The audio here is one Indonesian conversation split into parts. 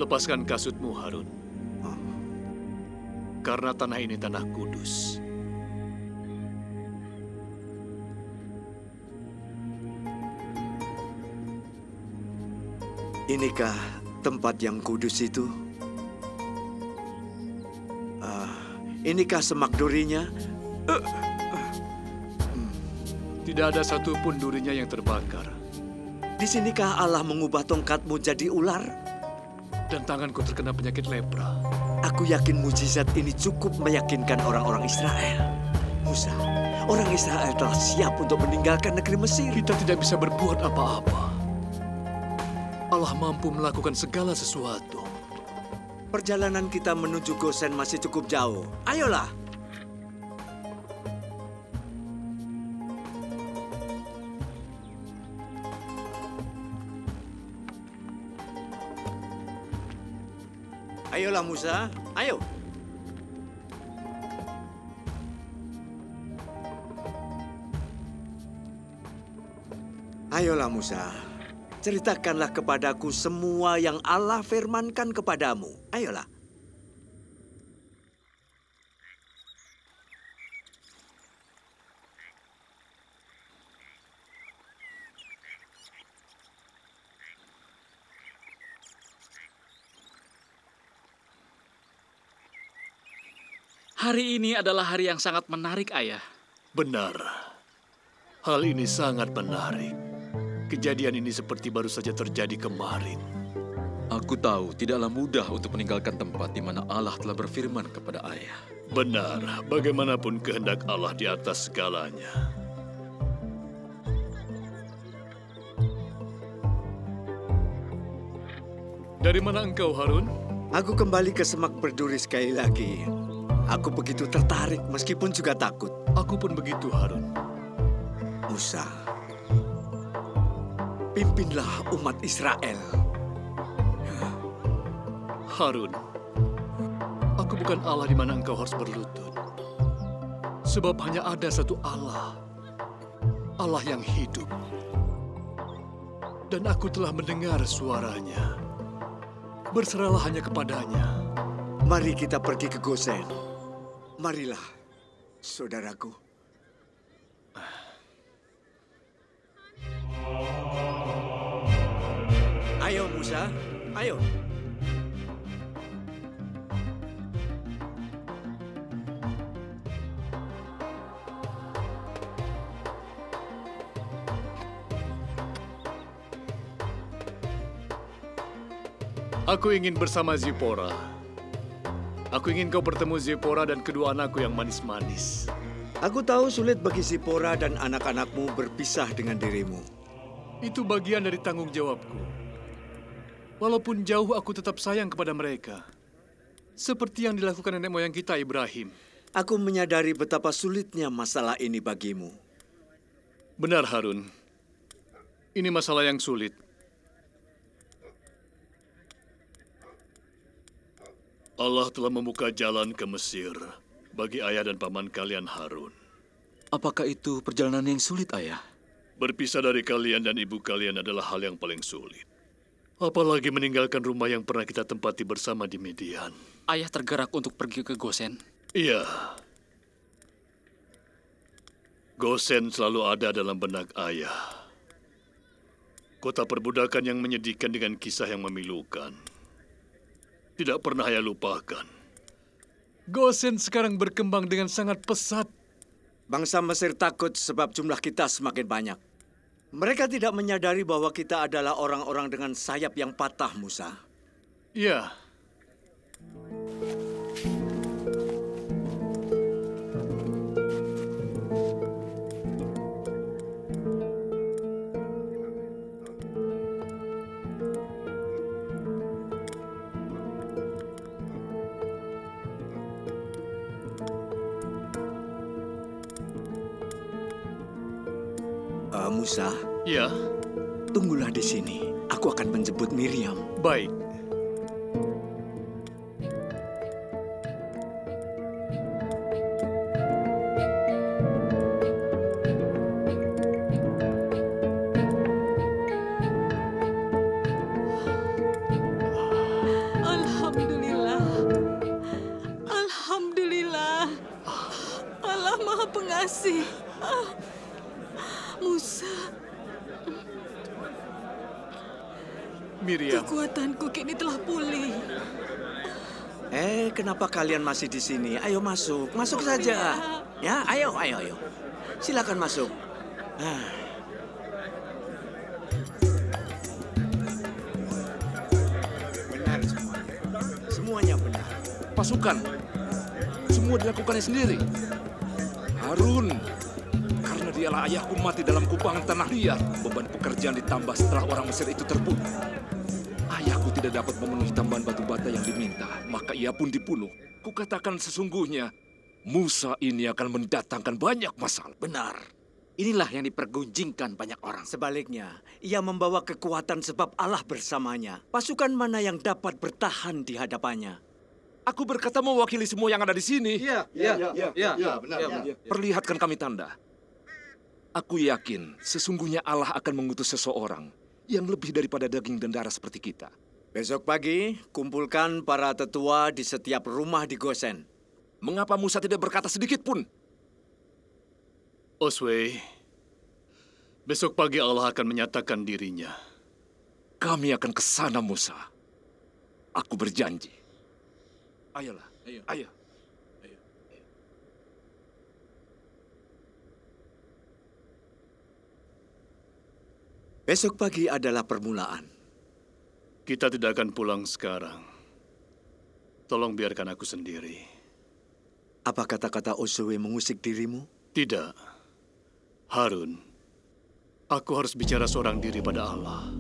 Lepaskan kasutmu, Harun. Karena tanah ini tanah kudus. Inikah tempat yang kudus itu? Inikah semak durinya? Tidak ada satupun durinya yang terbakar. Di sinikah Allah mengubah tongkatmu jadi ular? Dan tanganku terkena penyakit lepra. Aku yakin mujizat ini cukup meyakinkan orang-orang Israel. Musa, orang Israel telah siap untuk meninggalkan negeri Mesir. Kita tidak bisa berbuat apa-apa. Allah mampu melakukan segala sesuatu. Perjalanan kita menuju Gosen masih cukup jauh. Ayolah. Ayolah Musa, ayo. Ayolah Musa, ceritakanlah kepadaku semua yang Allah firmankan kepadamu. Ayolah. Hari ini adalah hari yang sangat menarik, Ayah. Benar. Hal ini sangat menarik. Kejadian ini seperti baru saja terjadi kemarin. Aku tahu tidaklah mudah untuk meninggalkan tempat di mana Allah telah berfirman kepada Ayah. Benar, bagaimanapun kehendak Allah di atas segalanya. Dari mana engkau, Harun? Aku kembali ke semak berduri sekali lagi. Aku begitu tertarik meskipun juga takut. Aku pun begitu, Harun. Musa, pimpinlah umat Israel. Harun, aku bukan Allah di mana engkau harus berlutut. Sebab hanya ada satu Allah. Allah yang hidup. Dan aku telah mendengar suaranya. Berserahlah hanya kepadanya. Mari kita pergi ke Gosen. Marilah, saudaraku. Ayo Musa, ayo. Aku ingin bersama Zipora. Aku ingin kau bertemu Zipora dan kedua anakku yang manis-manis. Aku tahu sulit bagi Zipora dan anak-anakmu berpisah dengan dirimu. Itu bagian dari tanggung jawabku. Walaupun jauh, aku tetap sayang kepada mereka. Seperti yang dilakukan nenek moyang kita, Ibrahim. Aku menyadari betapa sulitnya masalah ini bagimu. Benar, Harun. Ini masalah yang sulit. Allah telah membuka jalan ke Mesir bagi ayah dan paman kalian Harun. Apakah itu perjalanan yang sulit, Ayah? Berpisah dari kalian dan ibu kalian adalah hal yang paling sulit. Apalagi meninggalkan rumah yang pernah kita tempati bersama di Midian. Ayah tergerak untuk pergi ke Gosen. Iya. Gosen selalu ada dalam benak ayah. Kota perbudakan yang menyedihkan dengan kisah yang memilukan. Tidak pernah ayah lupakan. Gosen sekarang berkembang dengan sangat pesat. Bangsa Mesir takut sebab jumlah kita semakin banyak. Mereka tidak menyadari bahwa kita adalah orang-orang dengan sayap yang patah, Musa. Iya. Musa, Iya. tunggulah di sini. Aku akan menjemput Miriam. Baik. Pengasih. Musa, Miriam, kekuatanku kini telah pulih. Kenapa kalian masih di sini? Ayo masuk, masuk saja. Ya, ayo. Silakan masuk. Benar semuanya. Semuanya benar. Pasukan, semua dilakukannya sendiri. Harun, karena dialah ayahku mati dalam kubangan tanah liat. Beban pekerjaan ditambah setelah orang Mesir itu terbunuh. Ayahku tidak dapat memenuhi tambahan batu bata yang diminta, maka ia pun dibunuh. Kukatakan sesungguhnya, Musa ini akan mendatangkan banyak masalah. Benar. Inilah yang dipergunjingkan banyak orang. Sebaliknya, ia membawa kekuatan sebab Allah bersamanya. Pasukan mana yang dapat bertahan di hadapannya? Aku berkata mewakili semua yang ada di sini. Iya, benar. Perlihatkan kami tanda. Aku yakin sesungguhnya Allah akan mengutus seseorang yang lebih daripada daging dan darah seperti kita. Besok pagi, kumpulkan para tetua di setiap rumah di Gosen. Mengapa Musa tidak berkata sedikit pun? Oswey, besok pagi Allah akan menyatakan dirinya. Kami akan ke sana, Musa. Aku berjanji. Ayolah, ayo. Besok pagi adalah permulaan. Kita tidak akan pulang sekarang. Tolong biarkan aku sendiri. Apa kata-kata Oswe mengusik dirimu? Tidak. Harun, aku harus bicara seorang diri pada Allah.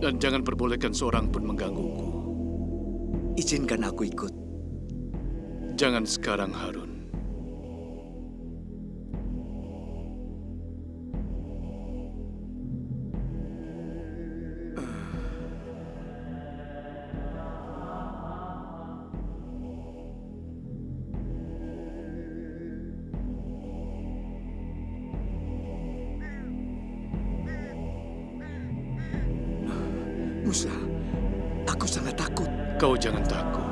Dan jangan perbolehkan seorang pun menggangguku. Izinkan aku ikut. Jangan sekarang, Harun. Musa, aku sangat takut. Kau jangan takut.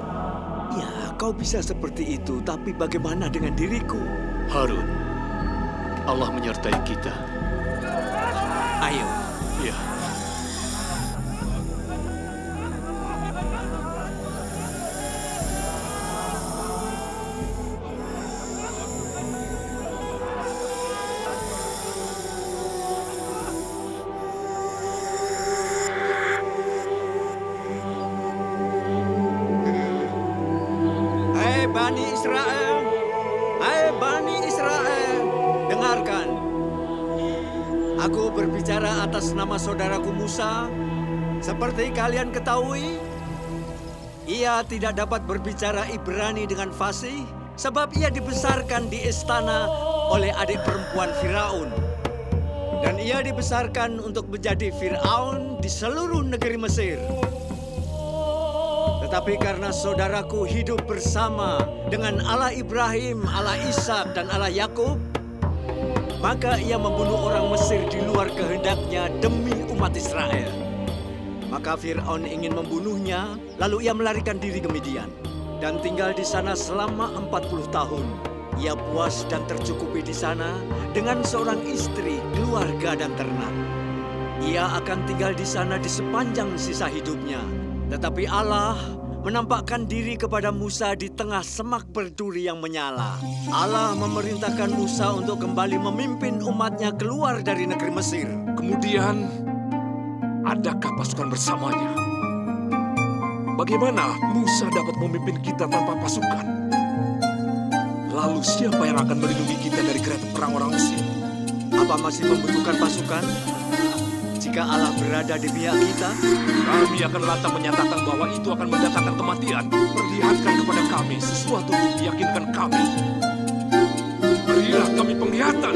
Ya, kau bisa seperti itu, tapi bagaimana dengan diriku? Harun, Allah menyertai kita. Ayo. Ya. Bani Israel, hai Bani Israel, dengarkan. Aku berbicara atas nama saudaraku Musa. Seperti kalian ketahui, ia tidak dapat berbicara Ibrani dengan fasih sebab ia dibesarkan di istana oleh adik perempuan Firaun. Dan ia dibesarkan untuk menjadi Firaun di seluruh negeri Mesir. Tetapi karena saudaraku hidup bersama dengan Allah Ibrahim, Allah Ishak, dan Allah Yakub, maka ia membunuh orang Mesir di luar kehendaknya demi umat Israel. Maka Fir'aun ingin membunuhnya, lalu ia melarikan diri ke Midian dan tinggal di sana selama 40 tahun. Ia puas dan tercukupi di sana dengan seorang istri, keluarga, dan ternak. Ia akan tinggal di sana di sepanjang sisa hidupnya. Tetapi Allah menampakkan diri kepada Musa di tengah semak berduri yang menyala. Allah memerintahkan Musa untuk kembali memimpin umatnya keluar dari negeri Mesir. Kemudian, adakah pasukan bersamanya? Bagaimana Musa dapat memimpin kita tanpa pasukan? Lalu siapa yang akan melindungi kita dari kereta perang orang Mesir? Apa masih membutuhkan pasukan? Jika Allah berada di pihak kita, Kami akan lantang menyatakan bahwa itu akan mendatangkan kematian. Perlihatkan kepada kami sesuatu untuk meyakinkan kami. Berilah kami penglihatan.